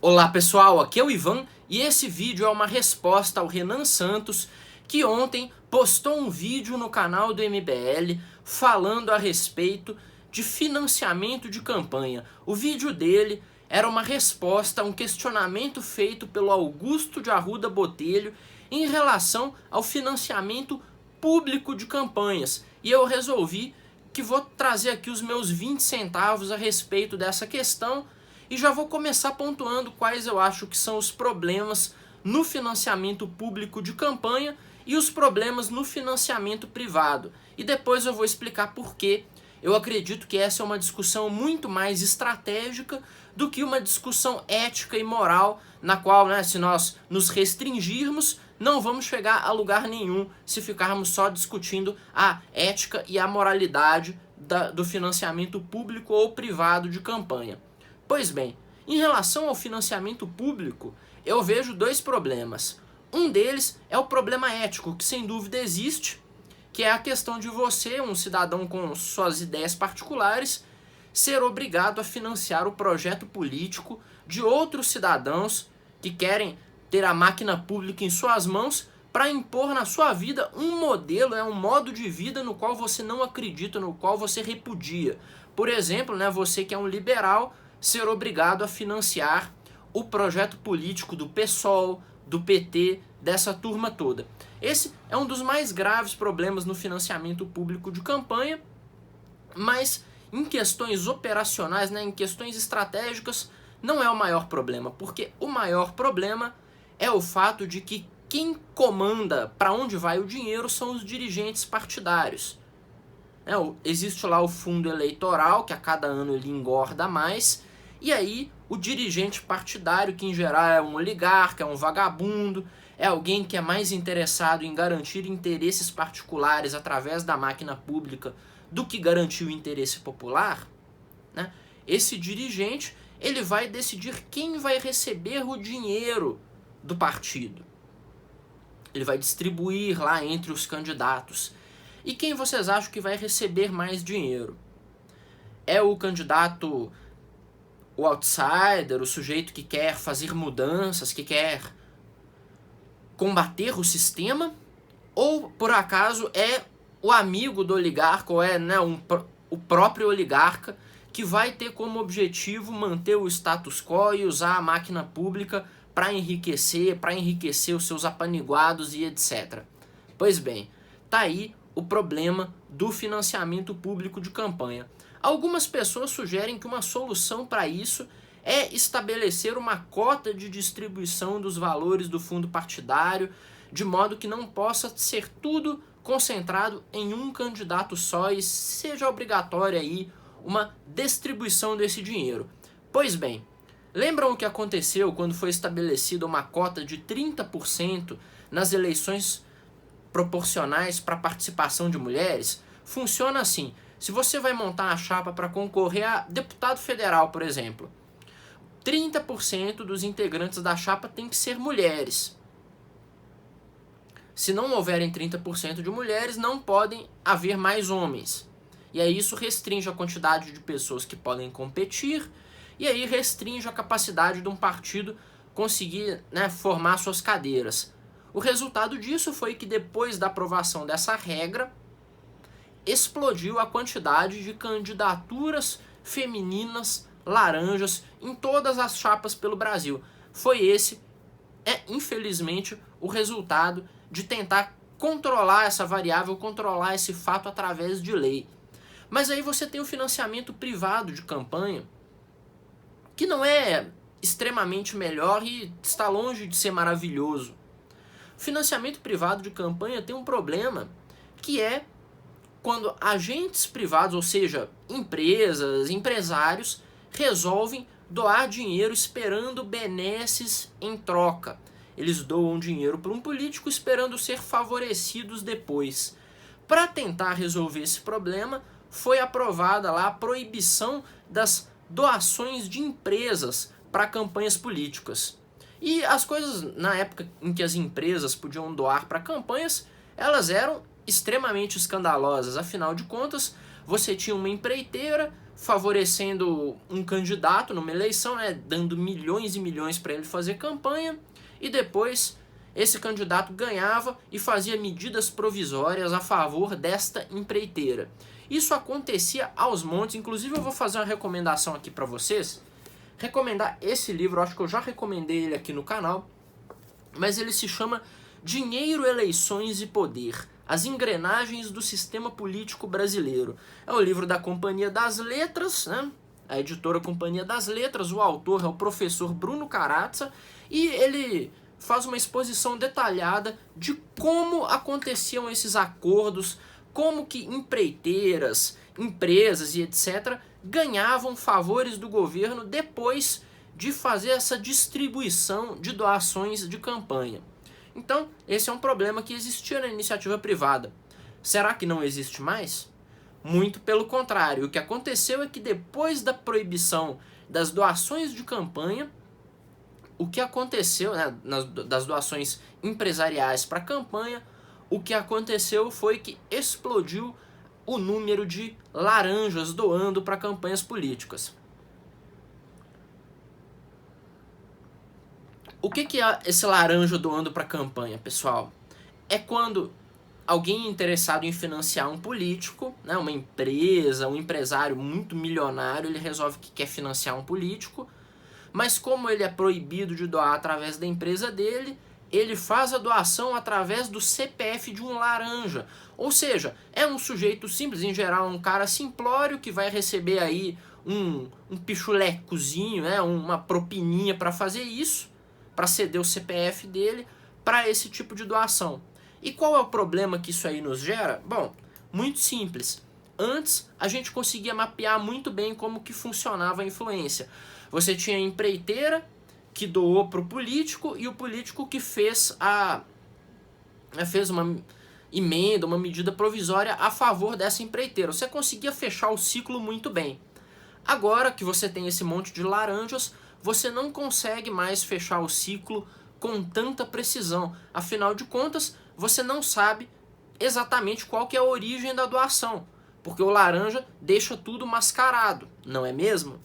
Olá pessoal, aqui é o Ivan e esse vídeo é uma resposta ao Renan Santos, que ontem postou um vídeo no canal do MBL falando a respeito de financiamento de campanha. O vídeo dele era uma resposta a um questionamento feito pelo Augusto de Arruda Botelho em relação ao financiamento público de campanhas. E eu resolvi que vou trazer aqui os meus 20 centavos a respeito dessa questão. E já vou começar pontuando quais eu acho que são os problemas no financiamento público de campanha e os problemas no financiamento privado. E depois eu vou explicar por quê. Eu acredito que essa é uma discussão muito mais estratégica do que uma discussão ética e moral, na qual, se nós nos restringirmos, não vamos chegar a lugar nenhum se ficarmos só discutindo a ética e a moralidade do financiamento público ou privado de campanha. Pois bem, em relação ao financiamento público, eu vejo dois problemas. Um deles é o problema ético, que sem dúvida existe, que é a questão de você, um cidadão com suas ideias particulares, ser obrigado a financiar o projeto político de outros cidadãos que querem ter a máquina pública em suas mãos para impor na sua vida um modelo, um modo de vida no qual você não acredita, no qual você repudia. Por exemplo, você que é um liberal, ser obrigado a financiar o projeto político do PSOL, do PT, dessa turma toda. Esse é um dos mais graves problemas no financiamento público de campanha, mas em questões operacionais, em questões estratégicas, não é o maior problema, porque o maior problema é o fato de que quem comanda para onde vai o dinheiro são os dirigentes partidários. Existe lá o fundo eleitoral, que a cada ano ele engorda mais, e aí o dirigente partidário, que em geral é um oligarca, é um vagabundo, é alguém que é mais interessado em garantir interesses particulares através da máquina pública do que garantir o interesse popular, esse dirigente ele vai decidir quem vai receber o dinheiro do partido. Ele vai distribuir lá entre os candidatos. E quem vocês acham que vai receber mais dinheiro? É o candidato, o outsider, o sujeito que quer fazer mudanças, que quer combater o sistema? Ou, por acaso, é o amigo do oligarca, ou é o próprio oligarca, que vai ter como objetivo manter o status quo e usar a máquina pública para enriquecer os seus apaniguados e etc. Pois bem, tá aí o problema do financiamento público de campanha. Algumas pessoas sugerem que uma solução para isso é estabelecer uma cota de distribuição dos valores do fundo partidário, de modo que não possa ser tudo concentrado em um candidato só e seja obrigatória aí uma distribuição desse dinheiro. Pois bem, lembram o que aconteceu quando foi estabelecida uma cota de 30% nas eleições proporcionais para a participação de mulheres? Funciona assim: se você vai montar a chapa para concorrer a deputado federal, por exemplo, 30% dos integrantes da chapa tem que ser mulheres. Se não houverem 30% de mulheres, não podem haver mais homens. E aí isso restringe a quantidade de pessoas que podem competir, e aí restringe a capacidade de um partido conseguir formar suas cadeiras. O resultado disso foi que depois da aprovação dessa regra, explodiu a quantidade de candidaturas femininas laranjas em todas as chapas pelo Brasil. Foi esse, infelizmente, o resultado de tentar controlar essa variável, controlar esse fato através de lei. Mas aí você tem o financiamento privado de campanha, que não é extremamente melhor e está longe de ser maravilhoso. O financiamento privado de campanha tem um problema, que é quando agentes privados, ou seja, empresas, empresários, resolvem doar dinheiro esperando benesses em troca. Eles doam dinheiro para um político esperando ser favorecidos depois. Para tentar resolver esse problema, foi aprovada lá a proibição das doações de empresas para campanhas políticas. E as coisas, na época em que as empresas podiam doar para campanhas, elas eram extremamente escandalosas. Afinal de contas, você tinha uma empreiteira favorecendo um candidato numa eleição, né, dando milhões e milhões para ele fazer campanha, e depois esse candidato ganhava e fazia medidas provisórias a favor desta empreiteira. Isso acontecia aos montes. Inclusive eu vou fazer uma recomendação aqui para vocês, recomendar esse livro. Eu acho que eu já recomendei ele aqui no canal, mas ele se chama Dinheiro, Eleições e Poder: As Engrenagens do Sistema Político Brasileiro. É o livro da Companhia das Letras, né? A editora Companhia das Letras. O autor é o professor Bruno Carazza, e ele faz uma exposição detalhada de como aconteciam esses acordos, como que empreiteiras, empresas e etc. ganhavam favores do governo depois de fazer essa distribuição de doações de campanha. Então, esse é um problema que existia na iniciativa privada. Será que não existe mais? Muito pelo contrário. O que aconteceu é que depois da proibição das doações de campanha, o que aconteceu, né, das doações empresariais para a campanha, o que aconteceu foi que explodiu o número de laranjas doando para campanhas políticas. O que é esse laranja doando para campanha, pessoal? É quando alguém interessado em financiar um político, né, uma empresa, um empresário muito milionário, ele resolve que quer financiar um político, mas como ele é proibido de doar através da empresa dele, ele faz a doação através do CPF de um laranja. Ou seja, é um sujeito simples, em geral um cara simplório que vai receber aí um pichulecozinho, né, uma propininha para fazer isso, para ceder o CPF dele para esse tipo de doação. E qual é o problema que isso aí nos gera? Bom, muito simples. Antes a gente conseguia mapear muito bem como que funcionava a influência. Você tinha a empreiteira que doou para o político e o político que fez uma emenda, uma medida provisória a favor dessa empreiteira. Você conseguia fechar o ciclo muito bem. Agora que você tem esse monte de laranjas, você não consegue mais fechar o ciclo com tanta precisão. Afinal de contas, você não sabe exatamente qual que é a origem da doação, porque o laranja deixa tudo mascarado, não é mesmo?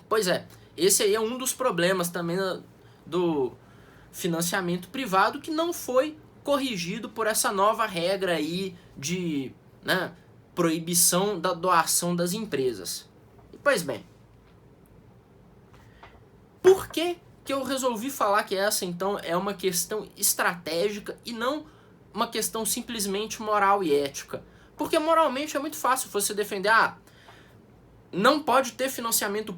Pois é, esse aí é um dos problemas também do financiamento privado, que não foi corrigido por essa nova regra aí de, né, proibição da doação das empresas. Pois bem, por que eu resolvi falar que essa então é uma questão estratégica e não uma questão simplesmente moral e ética? Porque moralmente é muito fácil você defender, não pode ter financiamento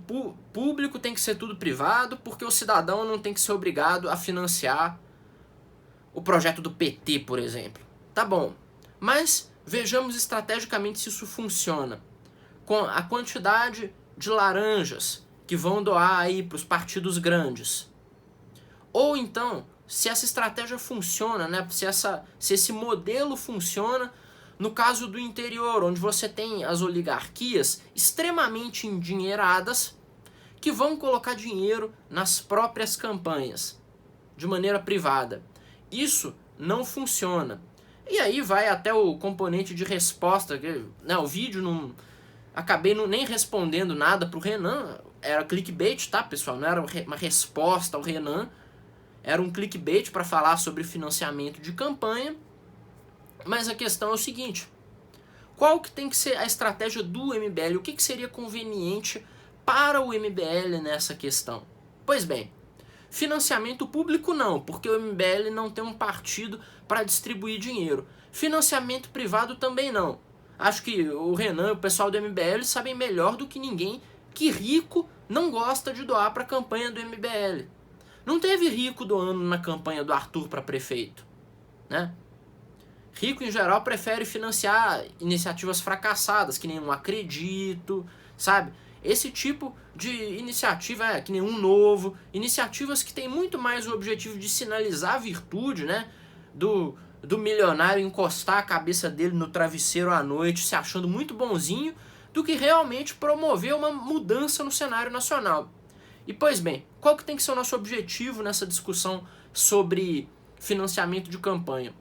público, tem que ser tudo privado, porque o cidadão não tem que ser obrigado a financiar o projeto do PT, por exemplo. Tá bom, mas vejamos estrategicamente se isso funciona. Com a quantidade de laranjas que vão doar aí para os partidos grandes. Ou então, se essa estratégia funciona, né? Se esse modelo funciona no caso do interior, onde você tem as oligarquias extremamente endinheiradas que vão colocar dinheiro nas próprias campanhas, de maneira privada. Isso não funciona. E aí vai até o componente de resposta, que, né, o vídeo não... Acabei nem respondendo nada pro Renan, era clickbait, tá, pessoal? Não era uma resposta ao Renan, era um clickbait para falar sobre financiamento de campanha. Mas a questão é o seguinte: qual que tem que ser a estratégia do MBL? O que seria conveniente para o MBL nessa questão? Pois bem, financiamento público não, porque o MBL não tem um partido para distribuir dinheiro. Financiamento privado também não. Acho que o Renan e o pessoal do MBL sabem melhor do que ninguém que rico não gosta de doar para a campanha do MBL. Não teve rico doando na campanha do Arthur para prefeito, né? Rico, em geral, prefere financiar iniciativas fracassadas, que nem um Acredito, sabe? Esse tipo de iniciativa, que nem um Novo, iniciativas que tem muito mais o objetivo de sinalizar a virtude, né, do milionário encostar a cabeça dele no travesseiro à noite, se achando muito bonzinho, do que realmente promover uma mudança no cenário nacional. E, pois bem, qual que tem que ser o nosso objetivo nessa discussão sobre financiamento de campanha?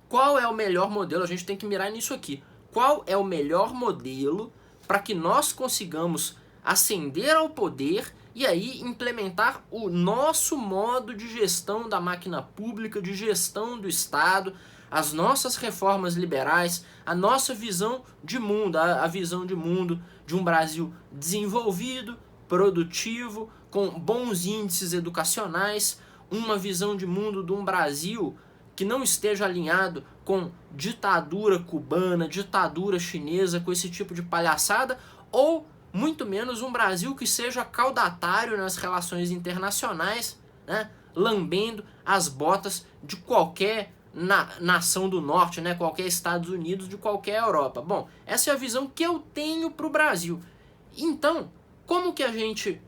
Qual é o melhor modelo? A gente tem que mirar nisso aqui. qual é o melhor modelo para que nós consigamos ascender ao poder e aí implementar o nosso modo de gestão da máquina pública, de gestão do Estado, as nossas reformas liberais, a nossa visão de mundo, a visão de mundo de um Brasil desenvolvido, produtivo, com bons índices educacionais, uma visão de mundo de um Brasil que não esteja alinhado com ditadura cubana, ditadura chinesa, com esse tipo de palhaçada, ou muito menos um Brasil que seja caudatário nas relações internacionais, né, lambendo as botas de qualquer nação do norte, né, qualquer Estados Unidos, de qualquer Europa. Bom, essa é a visão que eu tenho para o Brasil. Então, como que a gente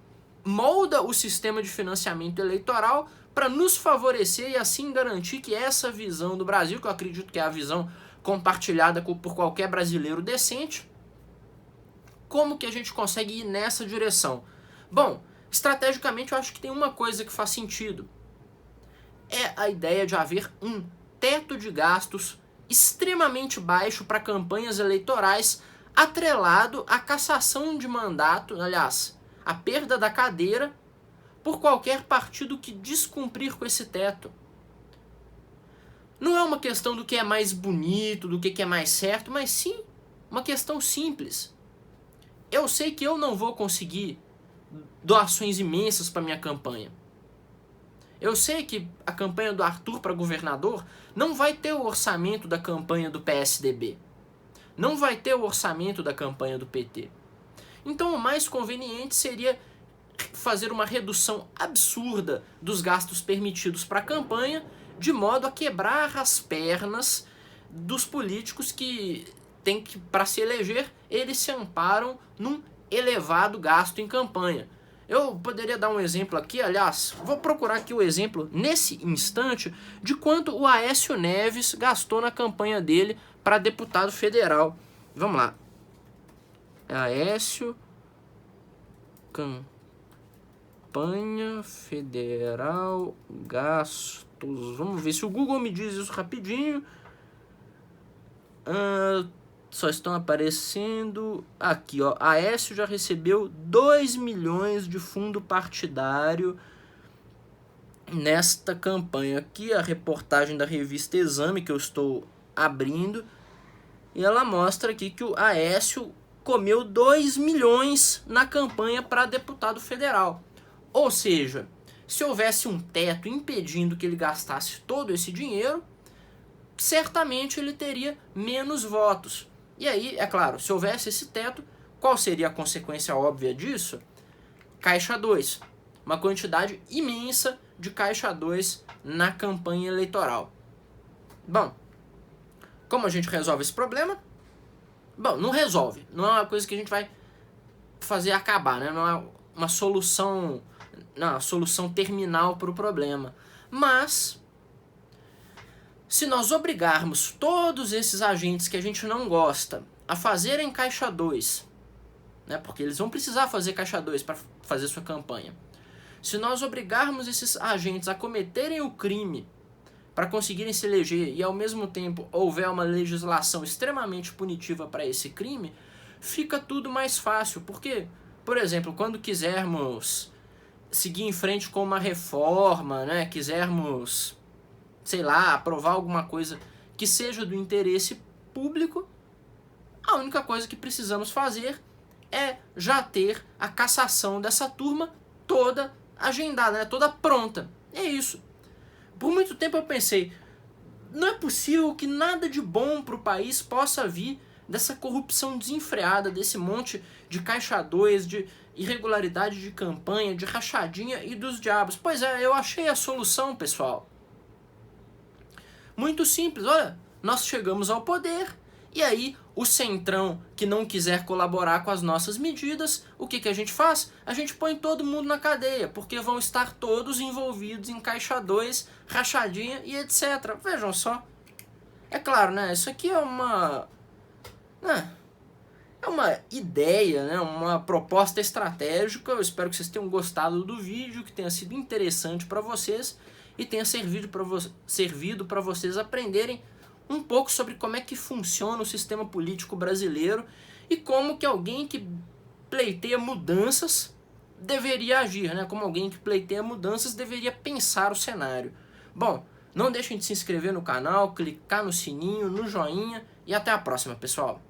molda o sistema de financiamento eleitoral para nos favorecer e assim garantir que essa visão do Brasil, que eu acredito que é a visão compartilhada por qualquer brasileiro decente, como que a gente consegue ir nessa direção? Bom, estrategicamente eu acho que tem uma coisa que faz sentido. É a ideia de haver um teto de gastos extremamente baixo para campanhas eleitorais, atrelado à cassação de mandato, aliás, a perda da cadeira por qualquer partido que descumprir com esse teto. Não é uma questão do que é mais bonito, do que é mais certo, mas sim uma questão simples. Eu sei que eu não vou conseguir doações imensas para minha campanha. Eu sei que a campanha do Arthur para governador não vai ter o orçamento da campanha do PSDB. Não vai ter o orçamento da campanha do PT. Então o mais conveniente seria fazer uma redução absurda dos gastos permitidos para a campanha, de modo a quebrar as pernas dos políticos que tem que, para se eleger, eles se amparam num elevado gasto em campanha. Eu poderia dar um exemplo aqui, aliás, vou procurar aqui o exemplo, nesse instante, de quanto o Aécio Neves gastou na campanha dele para deputado federal. Vamos lá. Aécio, campanha federal, gastos. Vamos ver se o Google me diz isso rapidinho. Só estão aparecendo aqui, ó. Aécio já recebeu 2 milhões de fundo partidário nesta campanha. Aqui a reportagem da revista Exame que eu estou abrindo, e ela mostra aqui que o Aécio comeu 2 milhões na campanha para deputado federal. Ou seja, se houvesse um teto impedindo que ele gastasse todo esse dinheiro, certamente ele teria menos votos. E aí, é claro, se houvesse esse teto, qual seria a consequência óbvia disso? Caixa 2. Uma quantidade imensa de caixa 2 na campanha eleitoral. Bom, como a gente resolve esse problema? Bom, não resolve. Não é uma coisa que a gente vai fazer acabar, né? Não é uma solução, não, uma solução terminal para o problema. Mas se nós obrigarmos todos esses agentes que a gente não gosta a fazerem caixa 2, né, porque eles vão precisar fazer caixa 2 para fazer sua campanha. Se nós obrigarmos esses agentes a cometerem o crime para conseguirem se eleger e ao mesmo tempo houver uma legislação extremamente punitiva para esse crime, fica tudo mais fácil. Porque, por exemplo, quando quisermos seguir em frente com uma reforma, né, quisermos, sei lá, aprovar alguma coisa que seja do interesse público, a única coisa que precisamos fazer é já ter a cassação dessa turma toda agendada, né, toda pronta. É isso. Por muito tempo eu pensei, não é possível que nada de bom para o país possa vir dessa corrupção desenfreada, desse monte de caixa 2, de irregularidade de campanha, de rachadinha e dos diabos. Pois é, eu achei a solução, pessoal. Muito simples, olha, nós chegamos ao poder e aí o centrão que não quiser colaborar com as nossas medidas, o que a gente faz? A gente põe todo mundo na cadeia, porque vão estar todos envolvidos em caixa 2, rachadinha e etc. Vejam só. É claro, né? Isso aqui é uma ideia, né? Uma proposta estratégica. Eu espero que vocês tenham gostado do vídeo, que tenha sido interessante para vocês e tenha servido para vocês aprenderem um pouco sobre como é que funciona o sistema político brasileiro e como que alguém que pleiteia mudanças deveria agir, né? Como alguém que pleiteia mudanças deveria pensar o cenário. Bom, não deixem de se inscrever no canal, clicar no sininho, no joinha e até a próxima, pessoal!